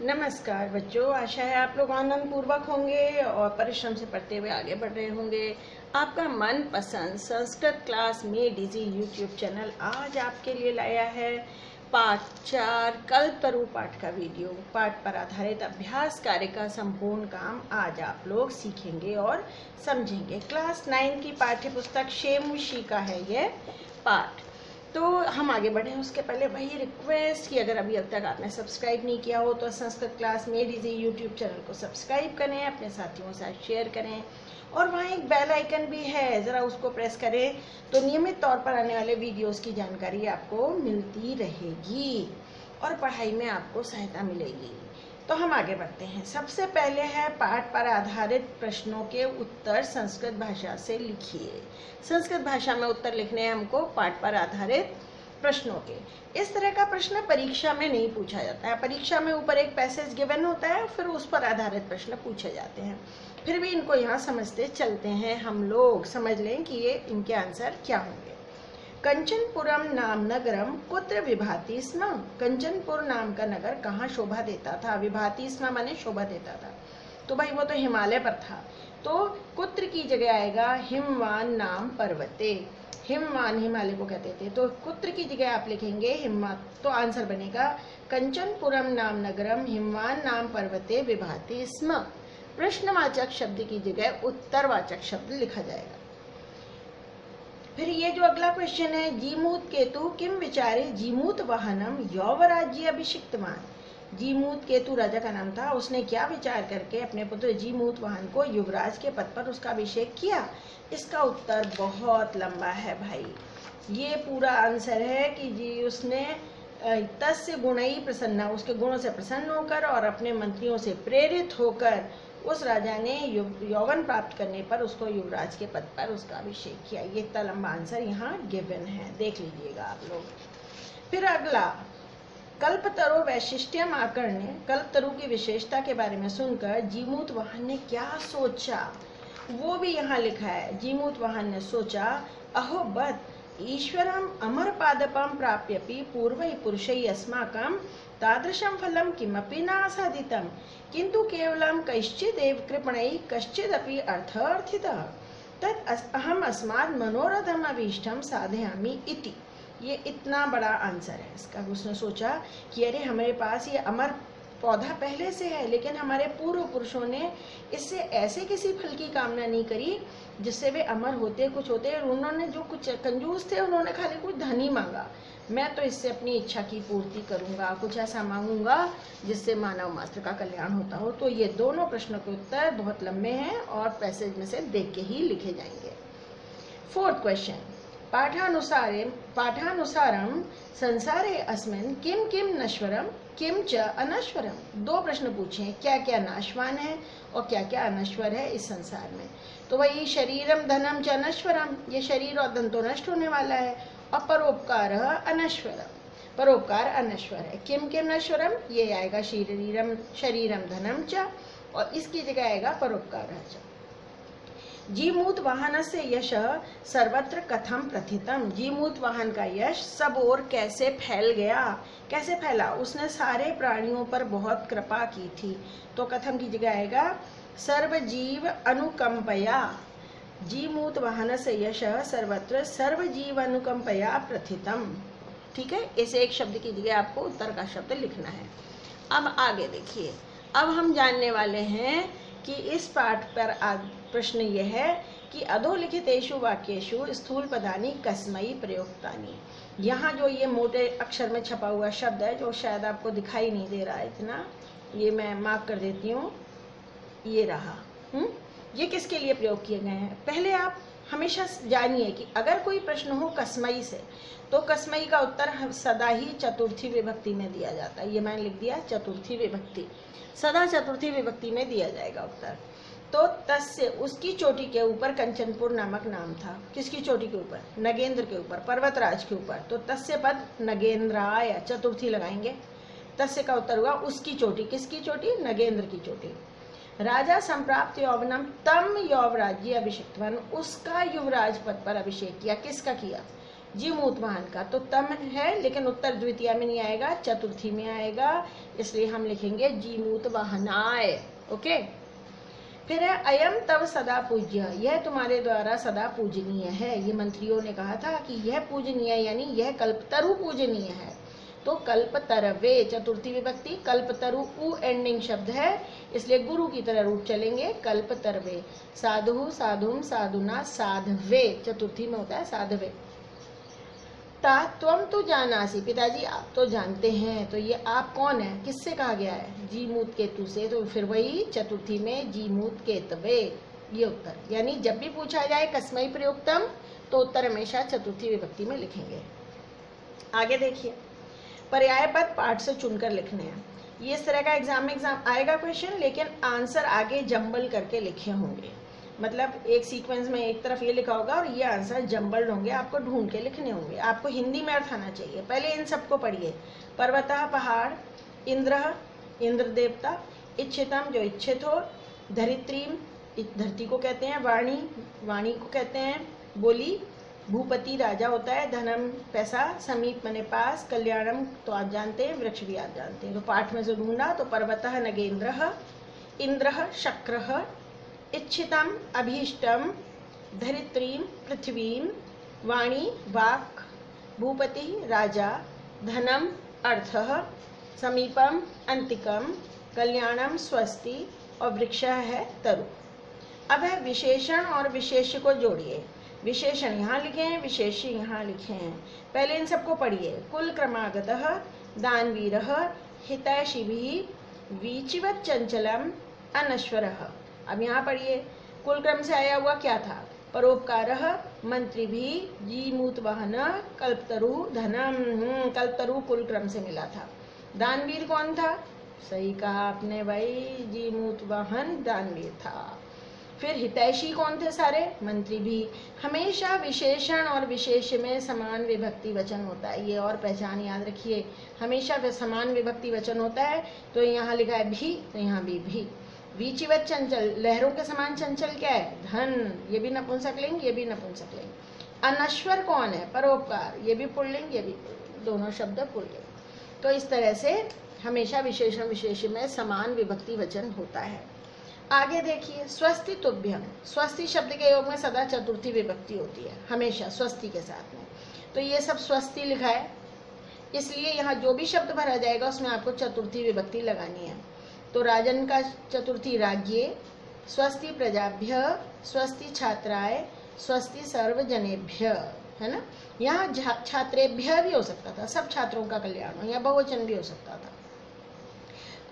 नमस्कार बच्चों, आशा है आप लोग आनंद पूर्वक होंगे और परिश्रम से पढ़ते हुए आगे बढ़ रहे होंगे। आपका मनपसंद संस्कृत क्लास में डीजी यूट्यूब चैनल आज आपके लिए लाया है पाठ 4 कल्पतरु पाठ का वीडियो। पाठ पर आधारित अभ्यास कार्य का संपूर्ण काम आज आप लोग सीखेंगे और समझेंगे। क्लास 9 की पाठ्य पुस्तक शेमुशी का है ये पाठ। तो हम आगे बढ़े उसके पहले वही रिक्वेस्ट कि अगर अभी तक आपने सब्सक्राइब नहीं किया हो तो संस्कृत क्लास में डीजी यूट्यूब चैनल को सब्सक्राइब करें, अपने साथियों के साथ शेयर करें और वहाँ एक बेल आइकन भी है, ज़रा उसको प्रेस करें तो नियमित तौर पर आने वाले वीडियोस की जानकारी आपको मिलती रहेगी और पढ़ाई में आपको सहायता मिलेगी। तो हम आगे बढ़ते हैं। सबसे पहले है पाठ पर आधारित प्रश्नों के उत्तर संस्कृत भाषा से लिखिए। संस्कृत भाषा में उत्तर लिखने हैं हमको पाठ पर आधारित प्रश्नों के। इस तरह का प्रश्न परीक्षा में नहीं पूछा जाता है। परीक्षा में ऊपर एक पैसेज गिवन होता है, फिर उस पर आधारित प्रश्न पूछे जाते हैं। फिर भी इनको यहाँ समझते चलते हैं हम लोग, समझ लें कि ये इनके आंसर क्या होंगे। कंचनपुरम नाम नगरम कुत्र विभाति स्म। कंचनपुर नाम का नगर कहाँ शोभा देता था? विभाति स्म माने शोभा देता था। तो भाई वो तो हिमालय पर था, तो कुत्र की जगह आएगा हिमवान नाम पर्वते। हिमवान हिमालय को कहते थे, तो कुत्र की जगह आप लिखेंगे हिमवान, तो आंसर बनेगा कंचनपुरम नाम नगरम हिमवान नाम पर्वते विभाति स्म। प्रश्नवाचक शब्द की जगह उत्तरवाचक शब्द लिखा जाएगा। फिर ये जो अगला क्वेश्चन है, जीमूत केतु किम विचारे जीमूत वाहनम यौवराज्य अभिषिक्तवान। जीमूत केतु राजा का नाम था, उसने क्या विचार करके अपने पुत्र जीमूत वाहन को युवराज के पद पर उसका अभिषेक किया? इसका उत्तर बहुत लंबा है भाई। ये पूरा आंसर है कि जी उसने तस्य गुणई प्रसन्ना, उसके गुणों से प्रसन्न होकर और अपने मंत्रियों से प्रेरित होकर उस राजा ने यौवन प्राप्त करने पर उसको युवराज के पद पर उसका अभिषेक किया। ये इतना लंबा आंसर यहाँ गिवन है, देख लीजिएगा आप लोग। फिर अगला, कल्पतरु वैशिष्ट्यम आकर्ण्य, कल्पतरु की विशेषता के बारे में सुनकर जीमूत वाहन ने क्या सोचा, वो भी यहाँ लिखा है। जीमूत वाहन ने सोचा, अहो बत ईश्वरम अमर पादपम प्राप्यपि पूर्वै पुरुषै अस्माकं तादृशं फलं किमपि न आसादितं किन्तु केवलं कैश्चिदेव कृपणैः कश्चिदपि अर्थार्थितः तत् अहम अस्मात् मनोरथम अभीष्टं साधयामि इति। ये इतना बड़ा आंसर है इसका। उसने सोचा कि अरे हमारे पास ये अमर पौधा पहले से है, लेकिन हमारे पूर्व पुरुषों ने इससे ऐसे किसी फल की कामना नहीं करी जिससे वे अमर होते कुछ होते, और उन्होंने जो कुछ कंजूस थे उन्होंने खाली कुछ धन ही मांगा। मैं तो इससे अपनी इच्छा की पूर्ति करूंगा, कुछ ऐसा मांगूंगा जिससे मानव मात्र का कल्याण होता हो। तो ये दोनों प्रश्नों के उत्तर बहुत लंबे हैं और पैसेज में से देख के ही लिखे जाएंगे। फोर्थ क्वेश्चन, पाठानुसारम संसारे अस्मिन् किम किम नश्वरम किम च अनश्वरम। दो प्रश्न पूछे, क्या क्या नाशवान है और क्या क्या अनश्वर है इस संसार में। तो वही शरीरम धनम च अनश्वरम, ये शरीर और धन तो नष्ट होने वाला है, और परोपकार अनश्वरम, परोपकार अनश्वर है। किम किम नश्वरम, ये आएगा शरीरम धनम च, और इसकी जगह आएगा परोपकार च। जीमूत वाहन से यश सर्वत्र कथम प्रथितम। जीमूत वाहन का यश सब ओर कैसे फैल गया? कैसे फैला? उसने सारे प्राणियों पर बहुत कृपा की थी, तो कथम की जगह आएगा सर्वजीव अनुकंपया। जीमूत वाहन से यश सर्वत्र सर्वजीव अनुकंपया प्रथितम। ठीक है, इसे एक शब्द की जगह आपको उत्तर का शब्द लिखना है। अब आगे देखिए, अब हम जानने वाले हैं कि इस पाठ पर प्रश्न यह है कि अधोलिखितेषु वाक्येषु स्थूल पदानि कस्मई प्रयुक्तानि। यहाँ जो ये मोटे अक्षर में छपा हुआ शब्द है, जो शायद आपको दिखाई नहीं दे रहा है इतना, ये मैं मार्क कर देती हूँ, ये रहा। ये किसके लिए प्रयोग किए गए हैं? पहले आप हमेशा जानिए कि अगर कोई प्रश्न हो कसमई से, तो कसमई का उत्तर सदा ही चतुर्थी विभक्ति में दिया जाता है। ये मैंने लिख दिया चतुर्थी विभक्ति, सदा चतुर्थी विभक्ति में दिया जाएगा उत्तर। तो तस्य, उसकी चोटी के ऊपर कंचनपुर नामक नाम था। किसकी चोटी के ऊपर? नगेंद्र के ऊपर, पर्वतराज के ऊपर। तो तस्य पद नगेंद्राय, चतुर्थी लगाएंगे। तस्य का उत्तर हुआ उसकी चोटी। किसकी चोटी? नगेंद्र की चोटी। राजा संप्राप्त यौवनम तम यौवराज्य अभिषिक्तवान, उसका युवराज पद पर अभिषेक किया। किसका किया? जी मूत वाहन का तो तम है, लेकिन उत्तर द्वितीय में नहीं आएगा, चतुर्थी में आएगा, इसलिए हम लिखेंगे जी मूत वाहनाय। ओके। फिर है अयम तव सदा पूज्य, यह तुम्हारे द्वारा सदा पूजनीय है। ये मंत्रियों ने कहा था कि यह पूजनीय यानी यह कल्पतरु पूजनीय है। तो कल्पतरवे चतुर्थी विभक्ति, कल्पतरु उ एंडिंग शब्द है, इसलिए गुरु की तरह रूप चलेंगे, कल्पतरवे। साधु साधुम साधुना साधवे चतुर्थी में होता है साधवे। ता त्वम तो जानासी, पिताजी आप तो जानते हैं। तो ये आप कौन है, किससे कहा गया है, जी मूत केतु से, तो फिर वही चतुर्थी में जी मूत केतवे, ये उत्तर। यानी जब भी पूछा जाए कस्मै प्रयुक्तम तो उत्तर हमेशा चतुर्थी विभक्ति में लिखेंगे। आगे देखिए, पर्याय पद पाठ से चुनकर लिखने हैं। ये इस तरह का एग्जाम आएगा क्वेश्चन, लेकिन आंसर आगे जंबल करके लिखे होंगे। मतलब एक सीक्वेंस में एक तरफ ये लिखा होगा और ये आंसर जंबल्ड होंगे, आपको ढूंढ के लिखने होंगे। आपको हिंदी में अर्थ आना चाहिए। पहले इन सबको पढ़िए। पर्वतः पहाड़, इंद्र इंद्र देवता, इच्छितम जो इच्छित हो, धरित्रीम धरती को कहते हैं, वाणी वाणी को कहते हैं, बोली, भूपति राजा होता है, धनम पैसा, समीप मने पास, कल्याणम तो आप जानते हैं, वृक्ष भी आप जानते हैं। तो पाठ में से ढूंढा तो पर्वतः नगेंद्रः, इंद्रः शक्रः, इच्छितम अभीष्टम, धरित्रीम पृथ्वीम, वाणी वाक्, भूपति राजा, धनम अर्थः, समीपम अंतिकम, कल्याणम स्वस्ति और वृक्ष है तरु। अब है विशेषण और विशेष्य को जोड़िए। विशेषण यहाँ लिखे हैं, विशेष्य यहाँ लिखे हैं। पहले इन सबको पढ़िए। कुल क्रमागतः दानवीरः, हितैषिभिः, वीचिवत् चंचलम, अनश्वरः। अब यहाँ पढ़िए, कुल क्रम से आया हुआ क्या था, परोपकारः, मंत्री भी, जी मूत वाहन, कल्पतरु, धनम, कल्पतरु कुल क्रम से मिला था। दानवीर कौन था, सही कहा आपने भाई, जी मूत वाहन दानवीर था। फिर हितैषी कौन थे, सारे मंत्री भी। हमेशा विशेषण और विशेष्य में समान विभक्ति वचन होता है, ये और पहचान याद रखिए। हमेशा समान विभक्ति वचन होता है। तो यहाँ लिखा है भी, तो यहाँ भी। वीचिवत चंचल, लहरों के समान चंचल क्या है, धन, ये भी नपुंसकलिंग, ये भी नपुंसकलिंग। अनश्वर कौन है, परोपकार, ये भी पुल्लिंग, ये भी पुल्लिंग, दोनों शब्द पुल्लिंग। तो इस तरह से हमेशा विशेषण विशेष्य में समान विभक्ति वचन होता है। आगे देखिए, स्वस्ति तुभ्यम, स्वस्ति शब्द के योग में सदा चतुर्थी विभक्ति होती है, हमेशा स्वस्ति के साथ में। तो ये सब स्वस्ति लिखा है, इसलिए यहाँ जो भी शब्द भरा जाएगा उसमें आपको चतुर्थी विभक्ति लगानी है। तो राजन का चतुर्थी राज्ये, स्वस्ति प्रजाभ्य, स्वस्ति छात्राय, स्वस्ति सर्वजनेभ्य, है ना। यहाँ छात्रेभ्य भी हो सकता था, सब छात्रों का कल्याण हो, या बहुवचन भी हो सकता था।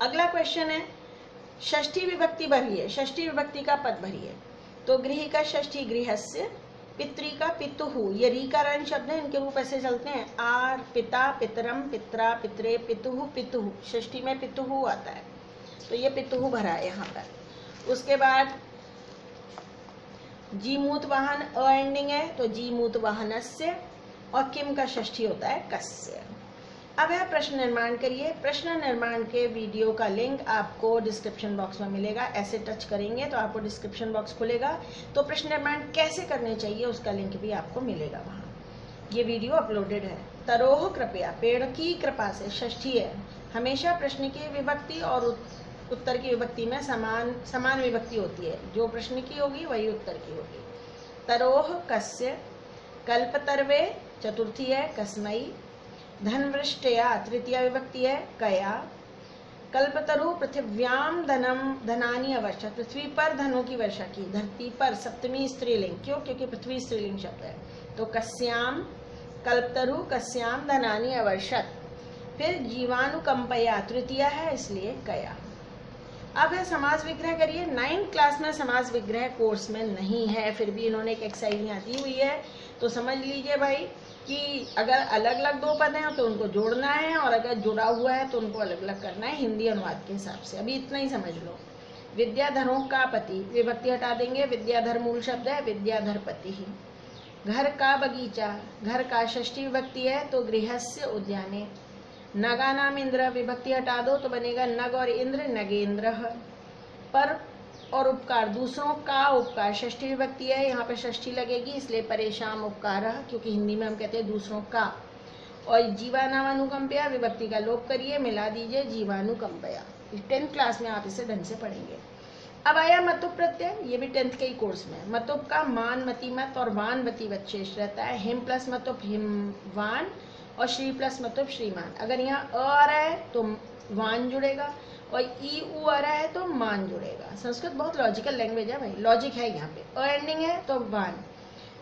अगला क्वेश्चन है, षष्ठी विभक्ति भरिए, षष्ठी विभक्ति का पद भरिए। तो गृह का षष्ठी गृहस्य, पितृ का पितुहु, ये री का रण शब्द है, इनके रूप ऐसे चलते हैं, आर, पिता, पितरम, पित्रा, पितरे, पितुहु, पितुहु, षष्ठी में पितुहु आता है, तो ये पितुहु भरा है यहाँ पर। उसके बाद जी मूत वाहन अ एंडिंग है, तो जी मूत वाहनस्य, और किम का षष्ठी होता है कस्य। अब है प्रश्न निर्माण करिए। प्रश्न निर्माण के वीडियो का लिंक आपको डिस्क्रिप्शन बॉक्स में मिलेगा। ऐसे टच करेंगे तो आपको डिस्क्रिप्शन बॉक्स खुलेगा, तो प्रश्न निर्माण कैसे करने चाहिए उसका लिंक भी आपको मिलेगा वहाँ। ये वीडियो अपलोडेड है। तरोह कृपया, पेड़ की कृपा से, षष्ठी है, हमेशा प्रश्न की विभक्ति और उत्तर की विभक्ति में समान विभक्ति होती है, जो प्रश्न की होगी वही उत्तर की होगी। तरोह कस्य, कल्पतर्वे चतुर्थी है, कस्मई, धनवृष्टया तृतीय विभक्ति है, कया, कल्पतरु पृथिव्याम धनम धनानि अवर्षत, पृथ्वी पर धनों की वर्षा की, धरती पर सप्तमी स्त्रीलिंग, क्यों, क्योंकि पृथ्वी स्त्रीलिंग शब्द है। तो कस्याम, कल्पतरु कस्याम धनानि अवर्षत। फिर जीवानुकंपया तृतीय है, इसलिए कया। अब है समास विग्रह करिए। 9th क्लास में समास विग्रह कोर्स में नहीं है, फिर भी इन्होंने एक एक्सरसाइज यहाँ दी हुई है, तो समझ लीजिए भाई कि अगर अलग अलग दो पद हैं तो उनको जोड़ना है, और अगर जुड़ा हुआ है तो उनको अलग अलग करना है हिंदी अनुवाद के हिसाब से। अभी इतना ही समझ लो। विद्याधरों का पति, विभक्ति हटा देंगे, विद्याधर मूल शब्द है, विद्याधर पति ही। घर का बगीचा, घर का षष्ठी विभक्ति है, तो गृहस्य उद्याने। नगा नाम इंद्र, विभक्ति हटा दो तो बनेगा नग और इंद्र, नगेंद्र। पर और उपकार, दूसरों का उपकार, षष्ठी विभक्ति है, यहाँ पे षष्ठी लगेगी इसलिए परेशान उपकारः, क्योंकि हिंदी में हम कहते हैं दूसरों का। और जीवानामानुकंपया विभक्ति का लोप करिए, मिला दीजिए जीवानुकंपया। 10th क्लास में आप इसे ढंग से पढ़ेंगे। अब आया मतुप प्रत्यय, ये भी 10th के ही कोर्स में। मतुप का मान मति मत और वान वति वत शेष रहता है। हिम प्लस मतुप हिमवान और श्री प्लस मतुप श्रीमान। अगर यहाँ अ आ रहा है तो वान जुड़ेगा और ई उ आ रहा है तो मान जुड़ेगा। संस्कृत बहुत लॉजिकल लैंग्वेज है भाई, लॉजिक है यहाँ पे। अ एंडिंग है तो वान,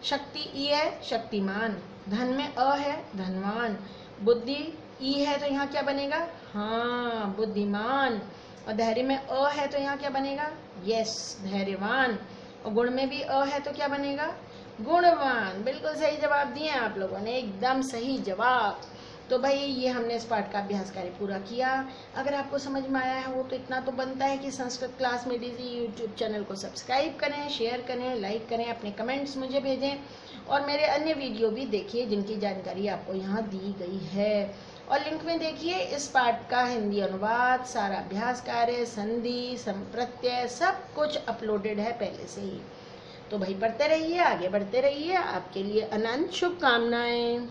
शक्ति ई है शक्तिमान, धन में अ है धनवान, बुद्धि ई है तो यहाँ क्या बनेगा, हाँ बुद्धिमान, और धैर्य में अ है तो यहाँ क्या बनेगा, यस धैर्यवान, और गुण में भी अ है तो क्या बनेगा, गुणवान। बिल्कुल सही जवाब दिए आप लोगों ने, एकदम सही जवाब। तो भाई ये हमने इस पाठ का अभ्यास कार्य पूरा किया। अगर आपको समझ में आया है वो तो इतना तो बनता है कि संस्कृत क्लास में डीजी यूट्यूब चैनल को सब्सक्राइब करें, शेयर करें, लाइक करें, अपने कमेंट्स मुझे भेजें और मेरे अन्य वीडियो भी देखिए जिनकी जानकारी आपको यहाँ दी गई है। और लिंक में देखिए इस पाठ का हिंदी अनुवाद, सारा अभ्यास कार्य, संधि, संप्रत्यय सब कुछ अपलोडेड है पहले से ही। तो भाई पढ़ते रहिए, आगे बढ़ते रहिए। आपके लिए अनंत शुभकामनाएं।